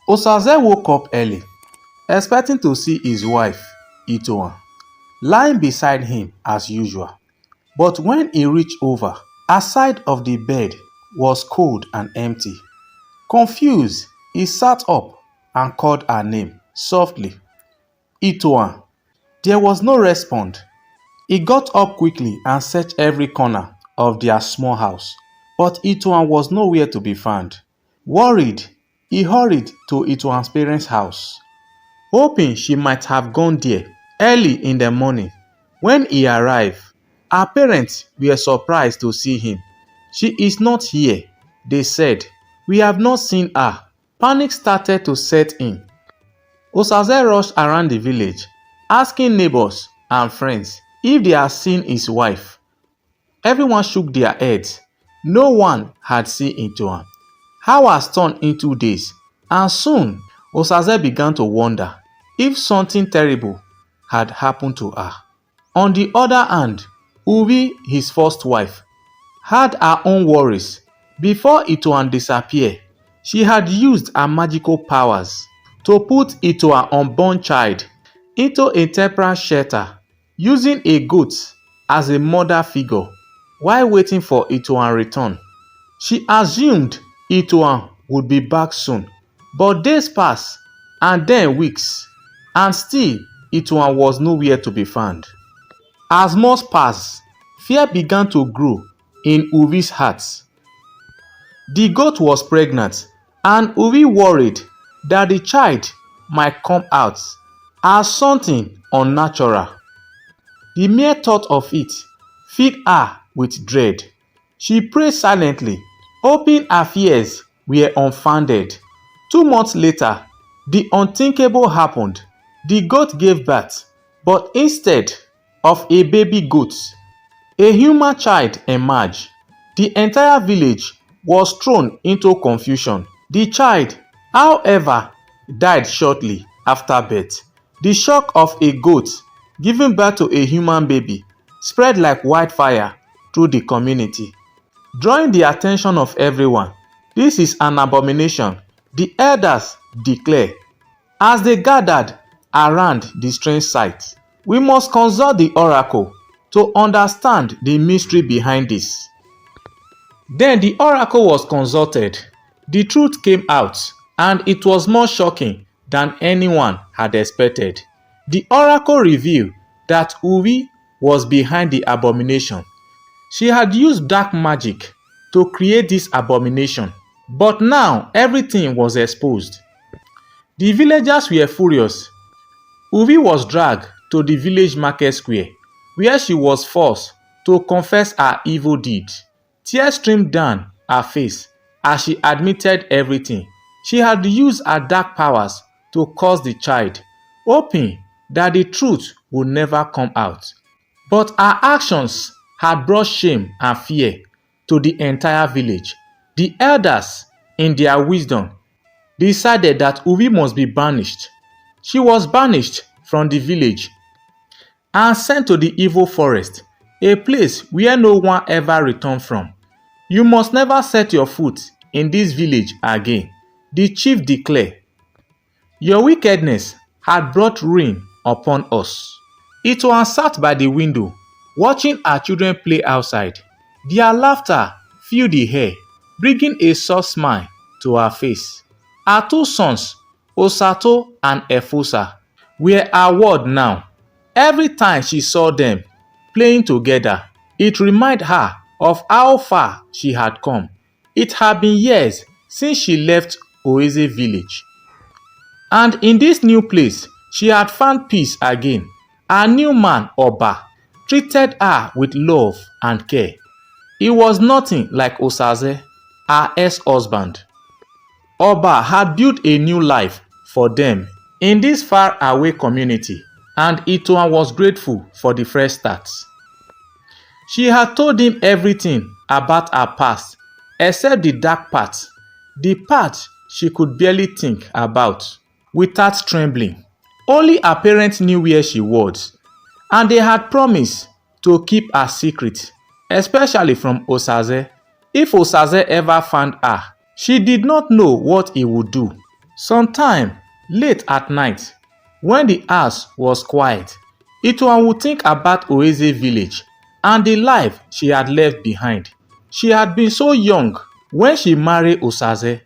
Osaze woke up early, expecting to see his wife, Itohan, lying beside him as usual. But when he reached over, her side of the bed was cold and empty. Confused, he sat up and called her name softly. Itohan. There was no response. He got up quickly and searched every corner of their small house, but Itohan was nowhere to be found. Worried, he hurried to Itohan's parents' house, hoping she might have gone there early in the morning. When he arrived, her parents were surprised to see him. "She is not here," they said. "We have not seen her." Panic started to set in. Osaze rushed around the village, asking neighbors and friends if they had seen his wife. Everyone shook their heads. No one had seen Itohan. Hours turned into days, and soon Osaze began to wonder if something terrible had happened to her. On the other hand, Uvi, his first wife, had her own worries. Before Itohan disappeared, she had used her magical powers to put Itohan's unborn child into a temporary shelter, using a goat as a mother figure while waiting for Itohan's return. She assumed Itohan would be back soon, but days passed and then weeks, and still Itohan was nowhere to be found. As months passed, fear began to grow in Uvi's heart. The goat was pregnant, and Uvi worried that the child might come out as something unnatural. The mere thought of it filled her with dread. She prayed silently, hoping her fears were unfounded. 2 months later, the unthinkable happened. The goat gave birth, but instead of a baby goat, a human child emerged. The entire village was thrown into confusion. The child, however, died shortly after birth. The shock of a goat giving birth to a human baby spread like wildfire through the community, drawing the attention of everyone. "This is an abomination," the elders declared as they gathered around the strange sight. "We must consult the oracle to understand the mystery behind this." Then the oracle was consulted. The truth came out, and it was more shocking than anyone had expected. The oracle revealed that Uvi was behind the abomination. She had used dark magic to create this abomination, but now everything was exposed. The villagers were furious. Uvi was dragged to the village market square, where she was forced to confess her evil deed. Tears streamed down her face as she admitted everything. She had used her dark powers to curse the child, hoping that the truth would never come out. But her actions had brought shame and fear to the entire village. The elders, in their wisdom, decided that Uvi must be banished. She was banished from the village and sent to the evil forest, a place where no one ever returned from. "You must never set your foot in this village again," the chief declared. "Your wickedness had brought ruin upon us." Itohan sat by the window, watching her children play outside. Their laughter filled the air, bringing a soft smile to her face. Her 2 sons, Osato and Efosa, were her world now. Every time she saw them playing together, it reminded her of how far she had come. It had been years since she left Osaze village, and in this new place she had found peace again. Her new man, Oba, treated her with love and care. He was nothing like Osaze, her ex-husband. Oba had built a new life for them in this far-away community, and Itohan was grateful for the fresh start. She had told him everything about her past, except the dark part, the part she could barely think about without trembling. Only her parents knew where she was, and they had promised to keep her secret, especially from Osaze. If Osaze ever found her, she did not know what he would do. Sometime late at night, when the house was quiet, Itohan would think about Osaze village and the life she had left behind. She had been so young when she married Osaze.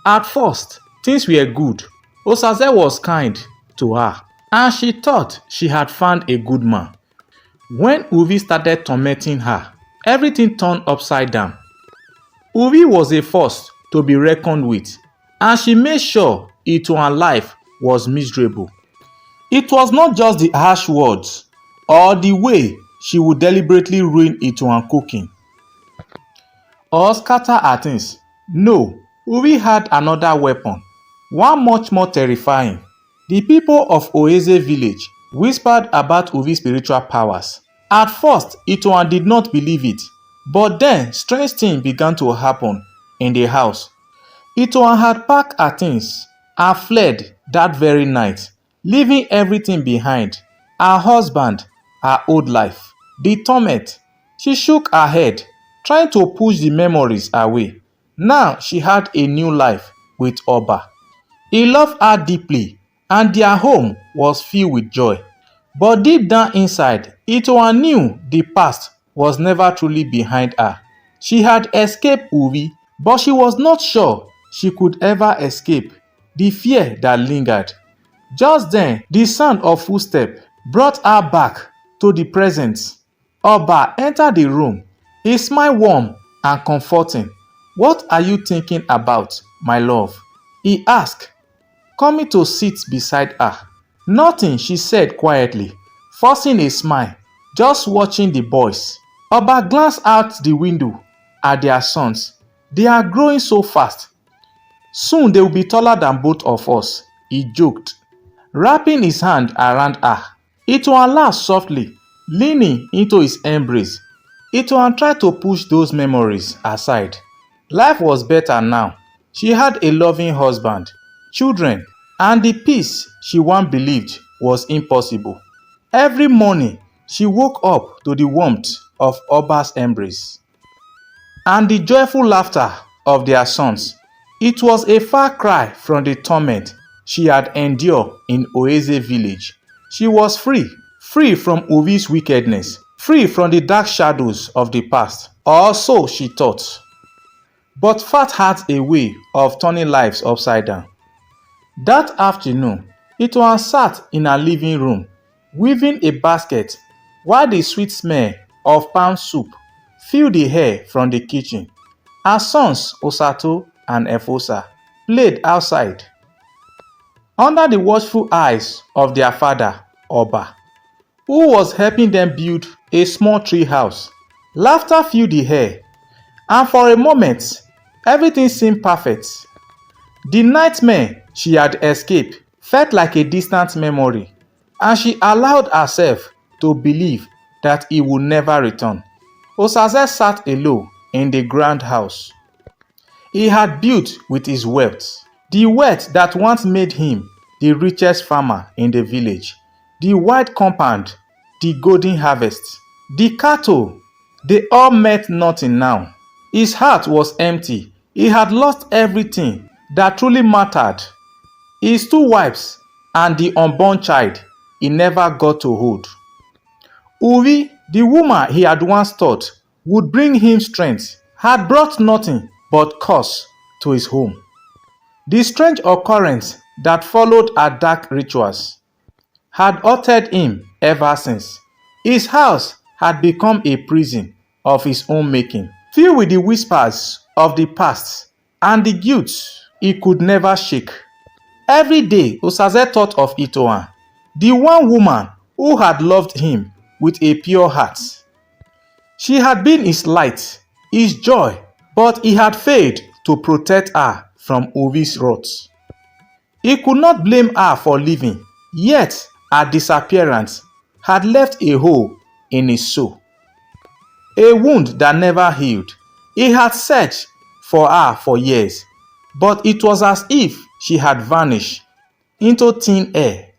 At first, things were good. Osaze was kind to her, and she thought she had found a good man. When Uvi started tormenting her, everything turned upside down. Uvi was a force to be reckoned with, and she made sure Itohan's life was miserable. It was not just the harsh words or the way she would deliberately ruin Itohan's cooking or scatter her things. No, Uvi had another weapon, one much more terrifying. The people of Osaze village whispered about Uvi's spiritual powers. At first, Itohan did not believe it, but then strange things began to happen in the house. Itohan had packed her things and fled that very night, leaving everything behind: her husband, her old life, the torment. She shook her head, trying to push the memories away. Now she had a new life with Oba. He loved her deeply, and their home was filled with joy. But deep down inside, Itohan knew the past was never truly behind her. She had escaped Uvi, but she was not sure she could ever escape the fear that lingered. Just then, the sound of footsteps brought her back to the present. Oba entered the room, his smile warm and comforting. "What are you thinking about, my love?" he asked, coming to sit beside her. "Nothing," she said quietly, forcing a smile, "just watching the boys." Oba glanced out the window at their sons. "They are growing so fast. Soon they will be taller than both of us," he joked, wrapping his hand around her. Itohan laughed softly, leaning into his embrace. Itohan tried to push those memories aside. Life was better now. She had a loving husband, children, and the peace she once believed was impossible. Every morning, she woke up to the warmth of Oba's embrace and the joyful laughter of their sons. It was a far cry from the torment she had endured in Osaze village. She was free, free from Uvi's wickedness, free from the dark shadows of the past, or so she thought. But fate had a way of turning lives upside down. That afternoon, Itohan sat in her living room, weaving a basket, while the sweet smell of palm soup filled the air from the kitchen. Her sons, Osaze and Efosa, played outside, under the watchful eyes of their father, Oba, who was helping them build a small tree house. Laughter filled the air, and for a moment, everything seemed perfect. The nightmare she had escaped felt like a distant memory, and she allowed herself to believe that he would never return. Osaze sat alone in the grand house he had built with his wealth, the wealth that once made him the richest farmer in the village. The wide compound, the golden harvest, the cattle, they all meant nothing now. His heart was empty. He had lost everything that truly mattered. His two wives and the unborn child he never got to hold. Uvi, the woman he had once thought would bring him strength, had brought nothing but curse to his home. The strange occurrence that followed her dark rituals had haunted him ever since. His house had become a prison of his own making, filled with the whispers of the past and the guilt he could never shake. Every day, Osaze thought of Itohan, the one woman who had loved him with a pure heart. She had been his light, his joy, but he had failed to protect her from Uvi's wrath. He could not blame her for leaving, yet her disappearance had left a hole in his soul, a wound that never healed. He had searched for her for years, but it was as if she had vanished into thin air.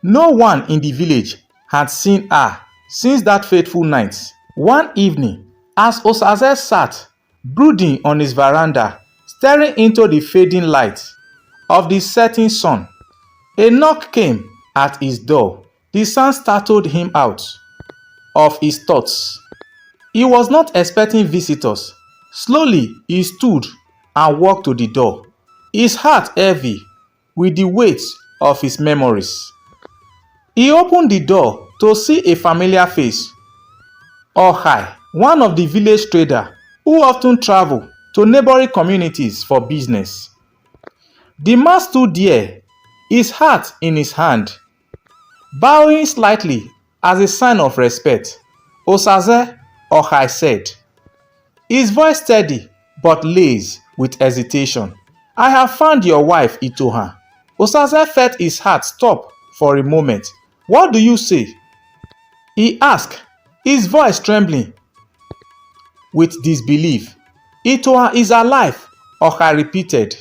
No one in the village had seen her since that fateful night. One evening, as Osaze sat brooding on his veranda, staring into the fading light, of the setting sun. A knock came at his door. The sound startled him out of his thoughts. He was not expecting visitors. Slowly he stood and walked to the door, his heart heavy with the weight of his memories. He opened the door to see a familiar face. Osaze, one of the village traders who often traveled to neighboring communities for business. The man stood there, his hat in his hand, bowing slightly as a sign of respect. "Osaze," Osaze said, his voice steady but lazy with hesitation. "I have found your wife, Itohan." Osaze felt his heart stop for a moment. "What do you say?" he asked, his voice trembling with disbelief. "Itohan is alive," Osaze repeated.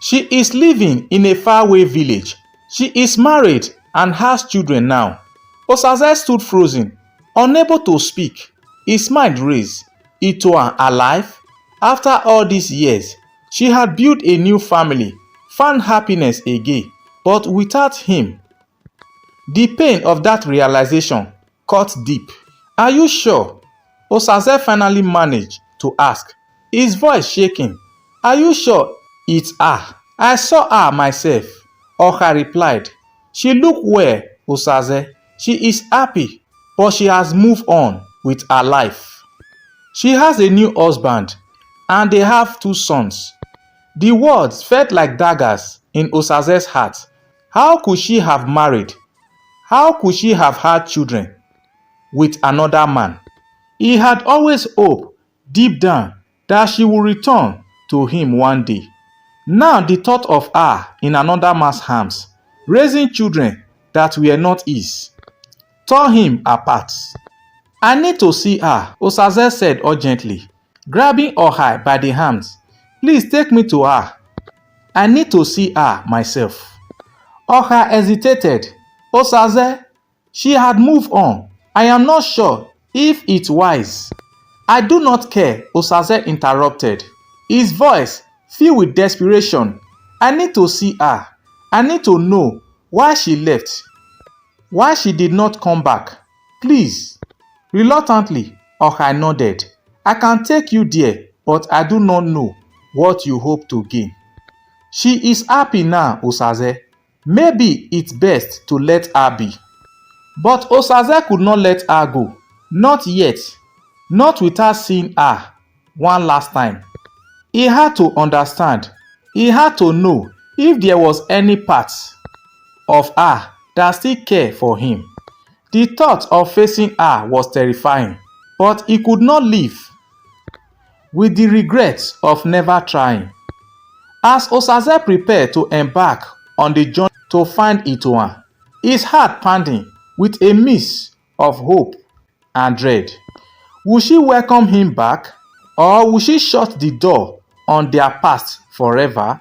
"She is living in a faraway village. She is married and has children now." Osaze stood frozen, unable to speak. His mind raced. Itohan alive? After all these years, she had built a new family, found happiness again, but without him. The pain of that realization cut deep. "Are you sure?" Osaze finally managed to ask, his voice shaking. "Are you sure it's her?" "I saw her myself," Osaze replied. "She looked well, Osaze. She is happy, but she has moved on with her life. She has a new husband and they have 2 sons." The words felt like daggers in Osaze's heart. How could she have married? How could she have had children with another man? He had always hoped deep down that she would return to him one day. Now the thought of her in another man's arms, raising children that were not his, tore him apart. "I need to see her," Osaze said urgently, grabbing Osaze by the hands. "Please take me to her. I need to see her myself." Osaze hesitated. "Osaze, she had moved on. I am not sure if it's wise." "I do not care," Osaze interrupted, his voice filled with desperation. "I need to see her. I need to know why she left, why she did not come back. Please." Reluctantly, Osaze nodded. "I can take you there, but I do not know what you hope to gain." "She is happy now, Osaze. Maybe it's best to let her be." But Osaze could not let her go. Not yet. Not without seeing her one last time. He had to understand. He had to know if there was any part of her that still cared for him. The thought of facing her was terrifying, but he could not live with the regret of never trying. As Osaze prepared to embark on the journey to find Itohan, his heart pounding with a mix of hope and dread. Would she welcome him back, or would she shut the door on their past forever?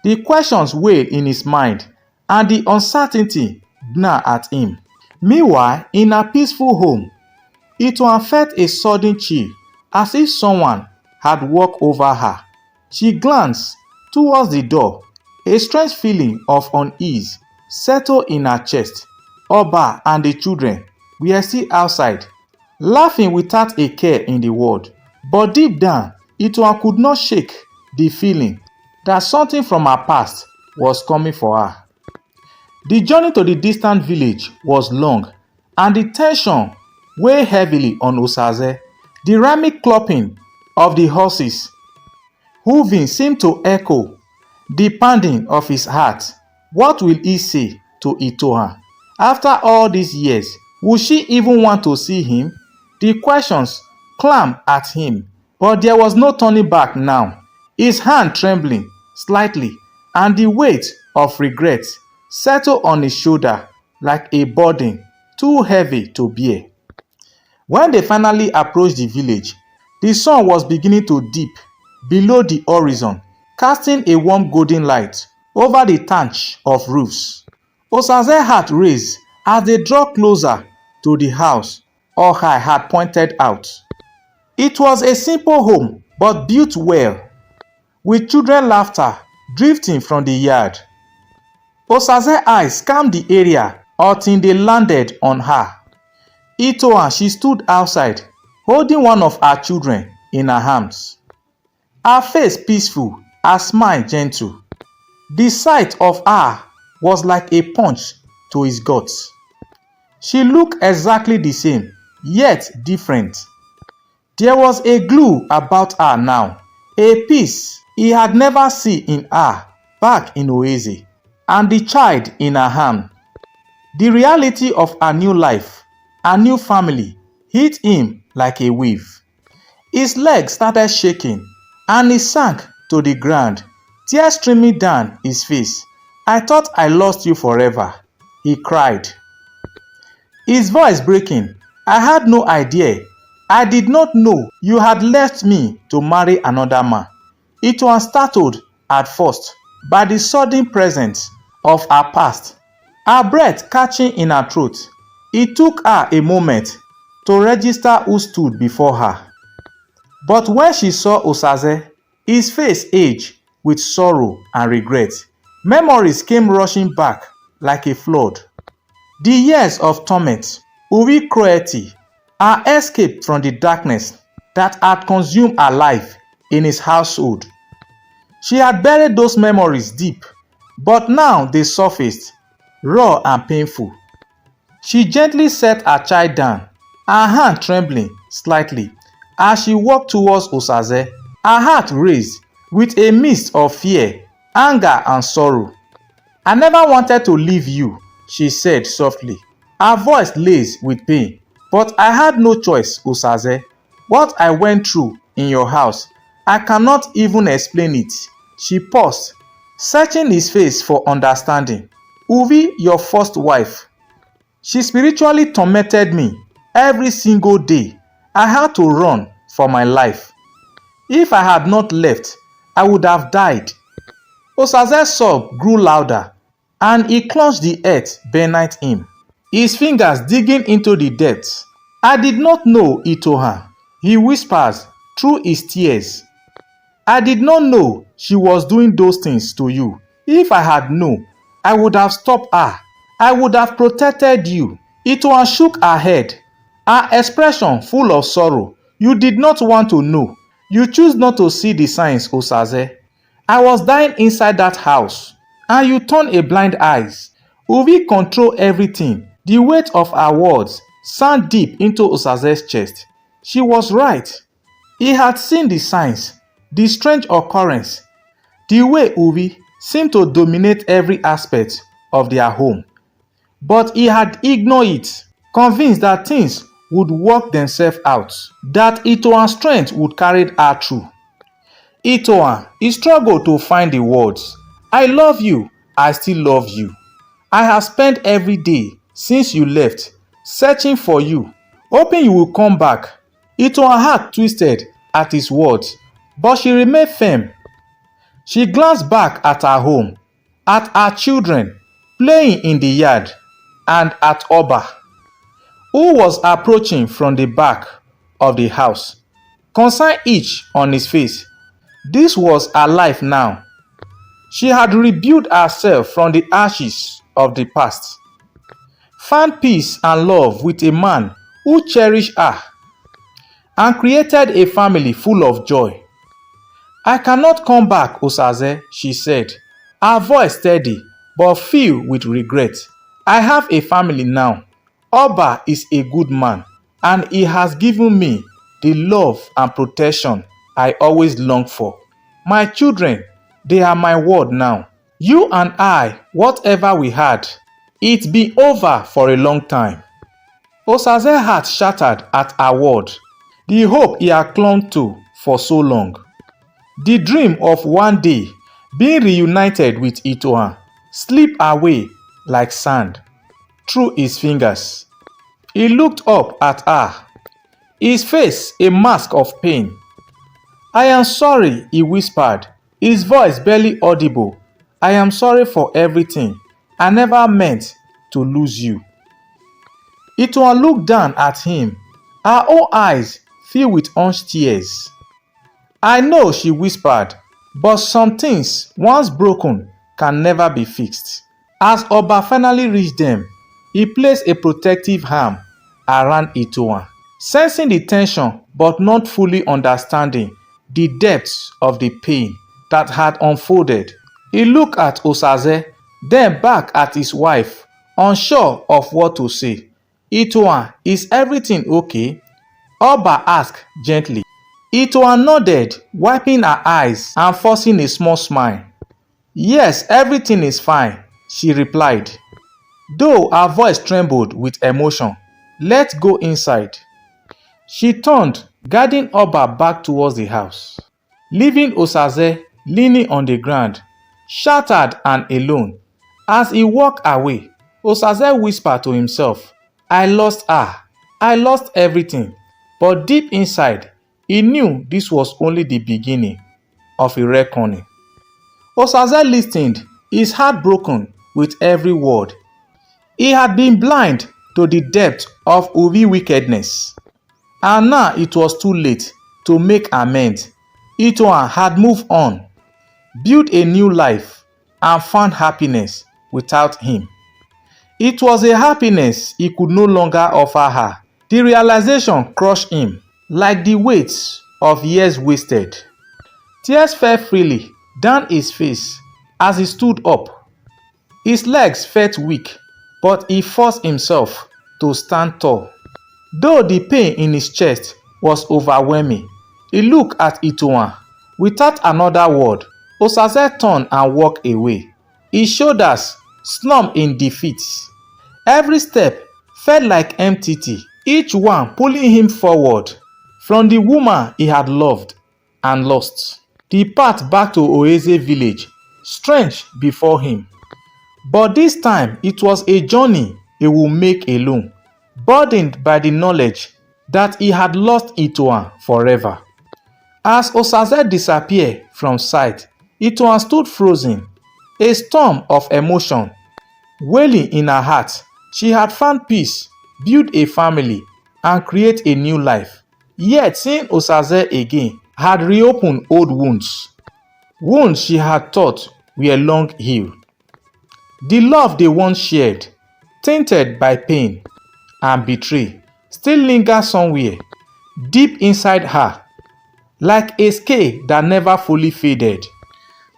The questions weighed in his mind, and the uncertainty gnawed at him. Meanwhile, in her peaceful home, Itohan felt a sudden chill, as if someone had walked over her. She glanced towards the door. A strange feeling of unease settled in her chest. Oba and the children were still outside, laughing without a care in the world. But deep down, Itohan could not shake the feeling that something from her past was coming for her. The journey to the distant village was long, and the tension weighed heavily on Osaze. The rhythmic clopping of the horses' hoofing seemed to echo the pounding of his heart. What will he say to Itohan? After all these years, would she even want to see him? The questions clamored at him, but there was no turning back now. His hand trembling slightly, and the weight of regret settled on his shoulder like a burden too heavy to bear. When they finally approached the village, the sun was beginning to dip below the horizon, casting a warm golden light over the thatch of roofs. Osaze's heart raced as they drew closer to the house Osaze had pointed out. It was a simple home, but built well, with children's laughter drifting from the yard. Osaze eyes scanned the area until they landed on her. Itohan, she stood outside, holding one of her children in her arms. Her face peaceful, her smile gentle. The sight of her was like a punch to his guts. She looked exactly the same, yet different. There was a glow about her now, a peace he had never seen in her back in Osaze, and the child in her hand. The reality of her new life, her new family, hit him like a wave. His legs started shaking, and he sank to the ground, tears streaming down his face. "I thought I lost you forever," he cried, his voice breaking. "I had no idea. I did not know you had left me to marry another man." It was startled at first by the sudden presence of her past, her breath catching in her throat. It took her a moment to register who stood before her. But when she saw Osaze, his face aged with sorrow and regret. Memories came rushing back like a flood. The years of torment, hurried cruelty, her escape from the darkness that had consumed her life in his household. She had buried those memories deep, but now they surfaced, raw and painful. She gently set her child down, her hand trembling slightly as she walked towards Osaze, her heart raised with a mist of fear, anger and sorrow. "I never wanted to leave you," she said softly, her voice laced with pain. "But I had no choice, Osaze. What I went through in your house, I cannot even explain it." She paused, searching his face for understanding. "Uvi, your first wife. She spiritually tormented me every single day. I had to run for my life. If I had not left, I would have died." Osaze's sob grew louder, and he clutched the earth beneath him, his fingers digging into the depths. "I did not know, Itohan," he whispers through his tears. "I did not know she was doing those things to you. If I had known, I would have stopped her. I would have protected you." Itohan shook her head, her expression full of sorrow. "You did not want to know. You choose not to see the signs, Osaze. I was dying inside that house, and you turned a blind eye." Uvi controlled everything. The weight of her words sank deep into Osaze's chest. She was right. He had seen the signs, the strange occurrence, the way Uvi seemed to dominate every aspect of their home. But he had ignored it, convinced that things would work themselves out, that Itohan's strength would carry her through. "Itohan," he struggled to find the words. "I love you. I still love you. I have spent every day since you left searching for you, hoping you will come back." Itohan's heart twisted at his words, but she remained firm. She glanced back at her home, at her children playing in the yard, and at Oba, who was approaching from the back of the house, concern each on his face. This was her life now. She had rebuilt herself from the ashes of the past, found peace and love with a man who cherished her, and created a family full of joy. "I cannot come back, Osaze," she said, her voice steady but filled with regret. "I have a family now. Oba is a good man, and he has given me the love and protection I always longed for. My children, they are my world now. You and I, whatever we had, it's been over for a long time." Osaze's heart shattered at her word, the hope he had clung to for so long. The dream of one day being reunited with Itohan slipped away like sand through his fingers. He looked up at her, his face a mask of pain. "I am sorry," he whispered, his voice barely audible. "I am sorry for everything. I never meant to lose you." Itohan looked down at him, her own eyes filled with unshed tears. "I know," she whispered, But some things, once broken, can never be fixed. As Oba finally reached them, he placed a protective arm around Itohan, sensing the tension but not fully understanding the depths of the pain that had unfolded. He looked at Osaze, then back at his wife, unsure of what to say. "Itohan, is everything okay?" Oba asked gently. Itohan nodded, wiping her eyes and forcing a small smile. "Yes, everything is fine," she replied, though her voice trembled with emotion. "Let's go inside." She turned, guiding Oba back towards the house, leaving Osaze leaning on the ground, shattered and alone. As he walked away, Osaze whispered to himself, "I lost her. I lost everything." But deep inside, he knew this was only the beginning of a reckoning. Osaze listened, his heart broken with every word. He had been blind to the depth of Uvi wickedness, and now it was too late to make amends. Itohan had moved on, built a new life, and found happiness without him. It was a happiness he could no longer offer her. The realization crushed him like the weight of years wasted. Tears fell freely down his face as he stood up. His legs felt weak, but he forced himself to stand tall. Though the pain in his chest was overwhelming, he looked at Itohan. Without another word, Osaze turned and walked away, his shoulders slumped in defeat. Every step felt like empty, each one pulling him forward from the woman he had loved and lost. The path back to Osaze village stretched before him, but this time it was a journey he would make alone, burdened by the knowledge that he had lost Itohan forever. As Osaze disappeared from sight, Itohan stood frozen, a storm of emotion wailing in her heart. She had found peace, built a family, and created a new life. Yet seeing Osaze again had reopened old wounds, wounds she had thought were long healed. The love they once shared, tainted by pain and betrayal, still lingers somewhere deep inside her, like a scare that never fully faded.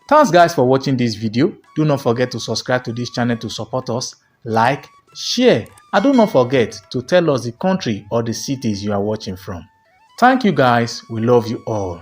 Thanks guys for watching this video. Do not forget to subscribe to this channel to support us, like, share, and do not forget to tell us the country or the cities you are watching from. Thank you guys, we love you all.